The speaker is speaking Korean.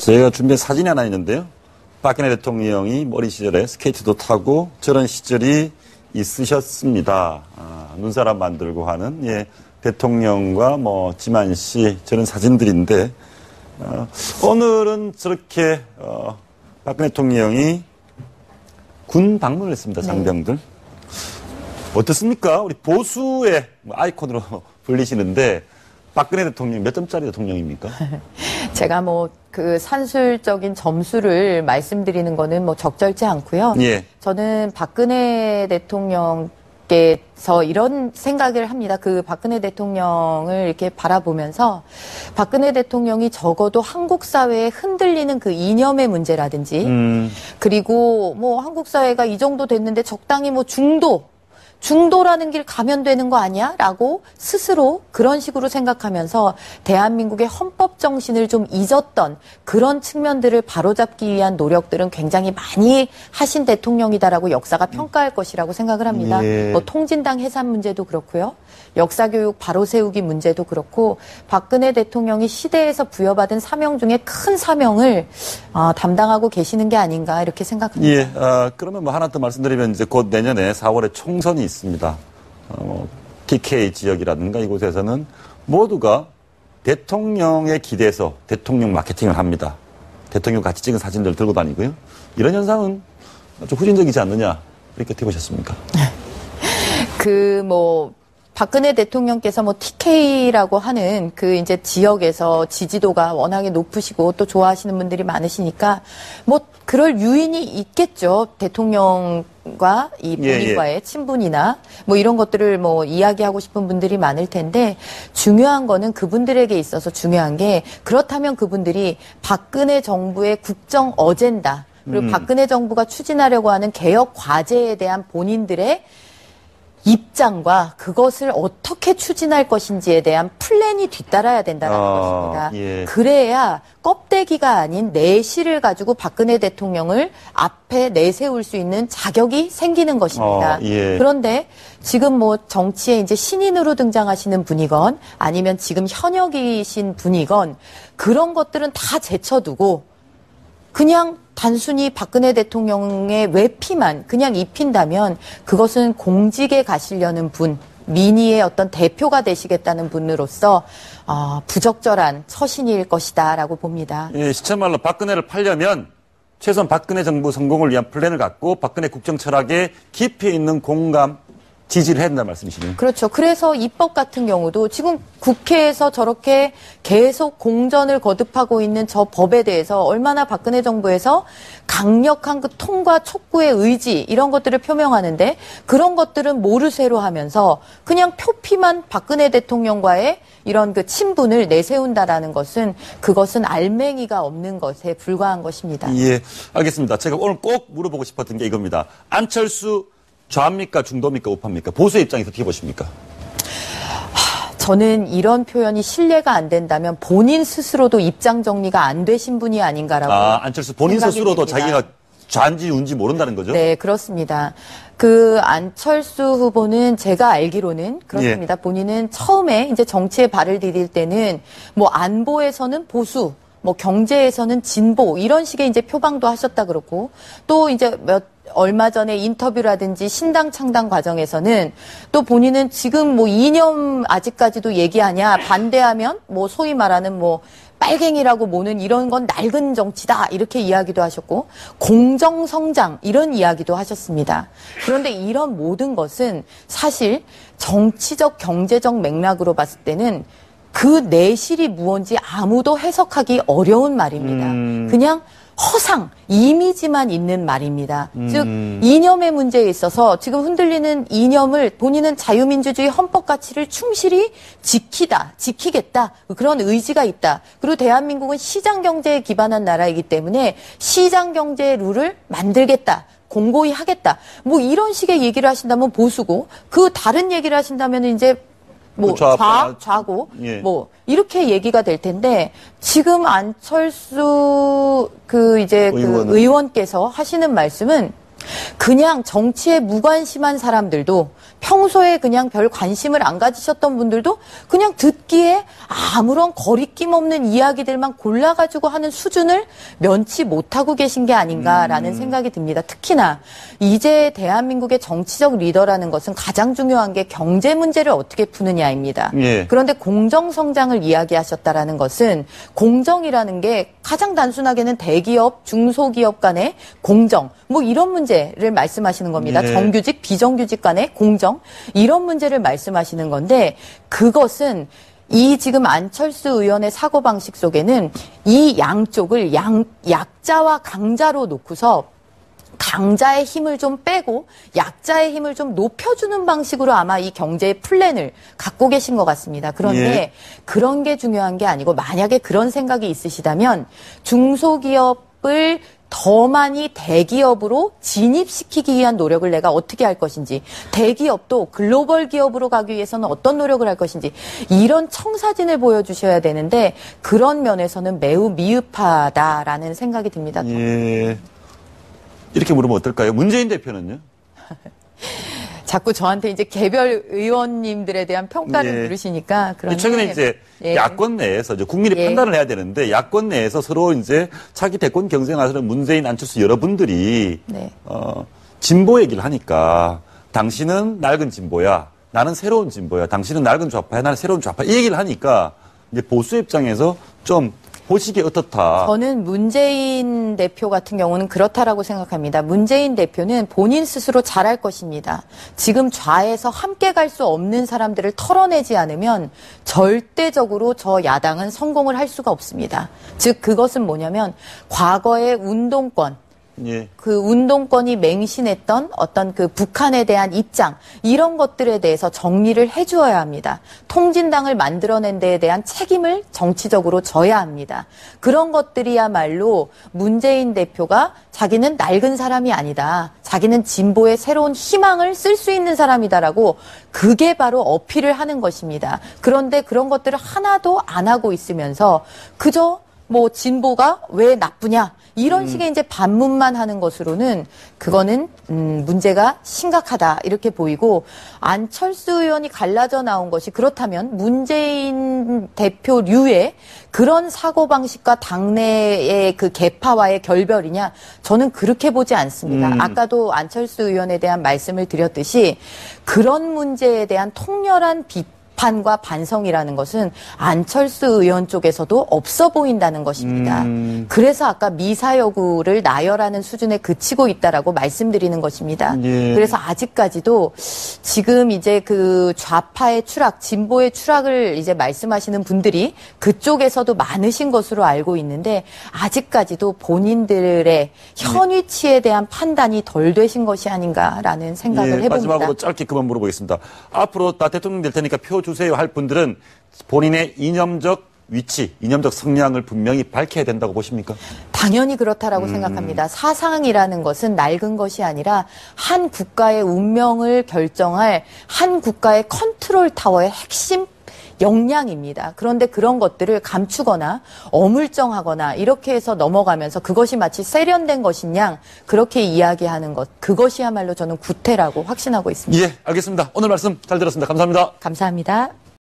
제가 준비한 사진이 하나 있는데요. 박근혜 대통령이 머리 시절에 스케이트도 타고 저런 시절이 있으셨습니다. 눈사람 만들고 하는, 예, 대통령과 뭐, 지만 씨, 저런 사진들인데, 오늘은 저렇게, 박근혜 대통령이 군 방문을 했습니다. 장병들. 네. 어떻습니까? 우리 보수의 아이콘으로 불리시는데, 박근혜 대통령 몇 점짜리 대통령입니까? 제가 뭐 그 산술적인 점수를 말씀드리는 거는 뭐 적절치 않고요. 예. 저는 박근혜 대통령께서 이런 생각을 합니다. 그 박근혜 대통령을 이렇게 바라보면서 박근혜 대통령이 적어도 한국 사회에 흔들리는 그 이념의 문제라든지 그리고 뭐 한국 사회가 이 정도 됐는데 적당히 뭐 중도라는 길 가면 되는 거 아니야? 라고 스스로 그런 식으로 생각하면서 대한민국의 헌법 정신을 좀 잊었던 그런 측면들을 바로잡기 위한 노력들은 굉장히 많이 하신 대통령이다라고 역사가 평가할 것이라고 생각을 합니다. 예. 뭐 통진당 해산 문제도 그렇고요. 역사교육 바로 세우기 문제도 그렇고 박근혜 대통령이 시대에서 부여받은 사명 중에 큰 사명을 담당하고 계시는 게 아닌가 이렇게 생각합니다. 예, 그러면 뭐 하나 더 말씀드리면 이제 곧 내년에 4월에 총선이 있습니다. TK 지역이라든가 이곳에서는 모두가 대통령에 기대서 대통령 마케팅을 합니다. 대통령 같이 찍은 사진들 들고 다니고요. 이런 현상은 좀 후진적이지 않느냐 이렇게 어떻게 보셨습니까? 박근혜 대통령께서 뭐 TK라고 하는 그 이제 지역에서 지지도가 워낙에 높으시고 또 좋아하시는 분들이 많으시니까 뭐 그럴 유인이 있겠죠. 대통령과 이 본인과의 친분이나 뭐 이런 것들을 뭐 이야기하고 싶은 분들이 많을 텐데 중요한 거는 그분들에게 있어서 중요한 게 그렇다면 그분들이 박근혜 정부의 국정 어젠다 그리고 박근혜 정부가 추진하려고 하는 개혁 과제에 대한 본인들의 입장과 그것을 어떻게 추진할 것인지에 대한 플랜이 뒤따라야 된다는 것입니다. 예. 그래야 껍데기가 아닌 내실을 가지고 박근혜 대통령을 앞에 내세울 수 있는 자격이 생기는 것입니다. 예. 그런데 지금 뭐 정치에 이제 신인으로 등장하시는 분이건 아니면 지금 현역이신 분이건 그런 것들은 다 제쳐두고 그냥 단순히 박근혜 대통령의 외피만 그냥 입힌다면 그것은 공직에 가시려는 분, 민의의 어떤 대표가 되시겠다는 분으로서 부적절한 처신일 것이다라고 봅니다. 예, 시체말로 박근혜를 팔려면 최소한 박근혜 정부 성공을 위한 플랜을 갖고 박근혜 국정 철학에 깊이 있는 공감, 지지를 해야 된다는 말씀이시네요. 그렇죠. 그래서 입법 같은 경우도 지금 국회에서 저렇게 계속 공전을 거듭하고 있는 저 법에 대해서 얼마나 박근혜 정부에서 강력한 그 통과 촉구의 의지 이런 것들을 표명하는데 그런 것들은 모르쇠로 하면서 그냥 표피만 박근혜 대통령과의 이런 그 친분을 내세운다라는 것은 그것은 알맹이가 없는 것에 불과한 것입니다. 예, 알겠습니다. 제가 오늘 꼭 물어보고 싶었던 게 이겁니다. 안철수 좌입니까? 중도입니까? 우파입니까? 보수의 입장에서 어떻게 보십니까? 저는 이런 표현이 신뢰가 안 된다면 본인 스스로도 입장 정리가 안 되신 분이 아닌가라고. 안철수 본인 스스로도 됩니다. 자기가 좌인지 우인지 모른다는 거죠? 네, 그렇습니다. 그 안철수 후보는 제가 알기로는 그렇습니다. 예. 본인은 처음에 이제 정치에 발을 디딜 때는 뭐 안보에서는 보수, 뭐 경제에서는 진보 이런 식의 이제 표방도 하셨다 그렇고 또 이제 얼마 전에 인터뷰라든지 신당 창당 과정에서는 또 본인은 지금 뭐 이념 아직까지도 얘기하냐 반대하면 뭐 소위 말하는 뭐 빨갱이라고 모는 이런 건 낡은 정치다 이렇게 이야기도 하셨고 공정성장 이런 이야기도 하셨습니다. 그런데 이런 모든 것은 사실 정치적 경제적 맥락으로 봤을 때는 그 내실이 무언지 아무도 해석하기 어려운 말입니다. 그냥 허상, 이미지만 있는 말입니다. 즉 이념의 문제에 있어서 지금 흔들리는 이념을 본인은 자유민주주의 헌법 가치를 충실히 지키겠다. 그런 의지가 있다. 그리고 대한민국은 시장경제에 기반한 나라이기 때문에 시장경제의 룰을 만들겠다. 공고히 하겠다. 뭐 이런 식의 얘기를 하신다면 보수고 그 다른 얘기를 하신다면 이제 뭐 좌고 예. 뭐 이렇게 얘기가 될 텐데 지금 안철수 그 이제 그 의원께서 하시는 말씀은 그냥 정치에 무관심한 사람들도 평소에 그냥 별 관심을 안 가지셨던 분들도 그냥 듣기에 아무런 거리낌 없는 이야기들만 골라가지고 하는 수준을 면치 못하고 계신 게 아닌가라는 생각이 듭니다. 특히나 이제 대한민국의 정치적 리더라는 것은 가장 중요한 게 경제 문제를 어떻게 푸느냐입니다. 예. 그런데 공정성장을 이야기하셨다라는 것은 공정이라는 게 가장 단순하게는 대기업, 중소기업 간의 공정, 뭐 이런 문제를 말씀하시는 겁니다. 예. 정규직, 비정규직 간의 공정, 이런 문제를 말씀하시는 건데 그것은 이 지금 안철수 의원의 사고방식 속에는 이 양쪽을 약자와 강자로 놓고서 강자의 힘을 좀 빼고 약자의 힘을 좀 높여주는 방식으로 아마 이 경제의 플랜을 갖고 계신 것 같습니다. 그런데 예. 그런 게 중요한 게 아니고 만약에 그런 생각이 있으시다면 중소기업을 더 많이 대기업으로 진입시키기 위한 노력을 내가 어떻게 할 것인지, 대기업도 글로벌 기업으로 가기 위해서는 어떤 노력을 할 것인지, 이런 청사진을 보여주셔야 되는데 그런 면에서는 매우 미흡하다라는 생각이 듭니다. 예. 이렇게 물으면 어떨까요? 문재인 대표는요? 자꾸 저한테 이제 개별 의원님들에 대한 평가를 예. 물으시니까 그런데 최근에 이제 예. 야권 내에서 이제 국민이 예. 판단을 해야 되는데 야권 내에서 서로 이제 차기 대권 경쟁하시는 문재인, 안철수 여러분들이 네. 진보 얘기를 하니까 당신은 낡은 진보야, 나는 새로운 진보야, 당신은 낡은 좌파야, 나는 새로운 좌파, 이 얘기를 하니까 이제 보수 입장에서 좀 보시기에 어떻다. 저는 문재인 대표 같은 경우는 그렇다라고 생각합니다. 문재인 대표는 본인 스스로 잘할 것입니다. 지금 좌에서 함께 갈 수 없는 사람들을 털어내지 않으면 절대적으로 저 야당은 성공을 할 수가 없습니다. 즉 그것은 뭐냐면 과거의 운동권, 예. 그 운동권이 맹신했던 어떤 그 북한에 대한 입장, 이런 것들에 대해서 정리를 해주어야 합니다. 통진당을 만들어낸 데에 대한 책임을 정치적으로 져야 합니다. 그런 것들이야말로 문재인 대표가 자기는 낡은 사람이 아니다, 자기는 진보의 새로운 희망을 쓸 수 있는 사람이다라고, 그게 바로 어필을 하는 것입니다. 그런데 그런 것들을 하나도 안 하고 있으면서 그저 뭐 진보가 왜 나쁘냐, 이런 식의 이제 반문만 하는 것으로는 그거는 문제가 심각하다 이렇게 보이고, 안철수 의원이 갈라져 나온 것이 그렇다면 문재인 대표류의 그런 사고방식과 당내의 그 계파와의 결별이냐, 저는 그렇게 보지 않습니다. 아까도 안철수 의원에 대한 말씀을 드렸듯이 그런 문제에 대한 통렬한 비판과 반성이라는 것은 안철수 의원 쪽에서도 없어 보인다는 것입니다. 그래서 아까 미사여구를 나열하는 수준에 그치고 있다라고 말씀드리는 것입니다. 예. 그래서 아직까지도 지금 이제 그 좌파의 추락, 진보의 추락을 이제 말씀하시는 분들이 그쪽에서도 많으신 것으로 알고 있는데 아직까지도 본인들의 현 위치에 대한 판단이 덜 되신 것이 아닌가라는 생각을 예, 해봅니다. 마지막으로 짧게 그만 물어보겠습니다. 앞으로 나 대통령 될 테니까 표 주세요 할 분들은 본인의 이념적 위치, 이념적 성향을 분명히 밝혀야 된다고 보십니까? 당연히 그렇다라고 생각합니다. 사상이라는 것은 낡은 것이 아니라 한 국가의 운명을 결정할 한 국가의 컨트롤 타워의 핵심 역량입니다. 그런데 그런 것들을 감추거나 어물쩡하거나 이렇게 해서 넘어가면서 그것이 마치 세련된 것인 양 그렇게 이야기하는 것, 그것이야말로 저는 구태라고 확신하고 있습니다. 예, 알겠습니다. 오늘 말씀 잘 들었습니다. 감사합니다. 감사합니다.